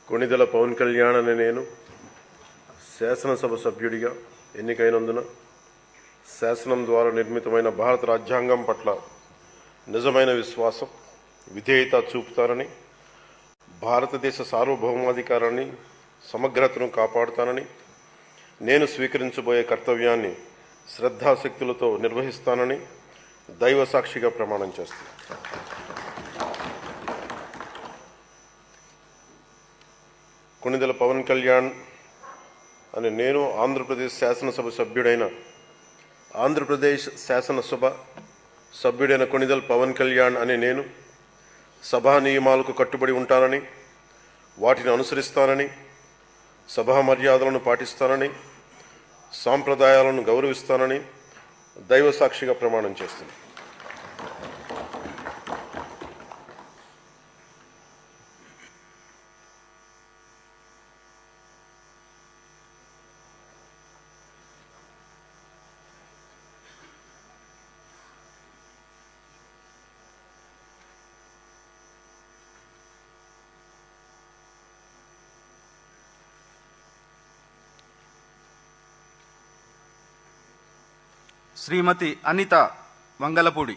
కొణిదెల పవన్ కళ్యాణ్ అనే నేను శాసనసభ సభ్యుడిగా ఎన్నికైనందున శాసనం ద్వారా నిర్మితమైన భారత రాజ్యాంగం పట్ల నిజమైన విశ్వాసం, విధేయత చూపుతానని, భారతదేశ సార్వభౌమాధికారాన్ని, సమగ్రతను కాపాడుతానని, నేను స్వీకరించబోయే కర్తవ్యాన్ని శ్రద్ధాశక్తులతో నిర్వహిస్తానని దైవ సాక్షిగా ప్రమాణం చేస్తాను. కొణిదెల పవన్ కళ్యాణ్ అనే నేను ఆంధ్రప్రదేశ్ శాసనసభ సభ్యుడైన కొణిదెల పవన్ కళ్యాణ్ అనే నేను సభా నియమాలకు కట్టుబడి ఉంటానని, వాటిని అనుసరిస్తానని, సభా మర్యాదలను పాటిస్తానని, సాంప్రదాయాలను గౌరవిస్తానని దైవ సాక్షిగా ప్రమాణం చేస్తున్నాను. శ్రీమతి అనిత వంగలపూడి.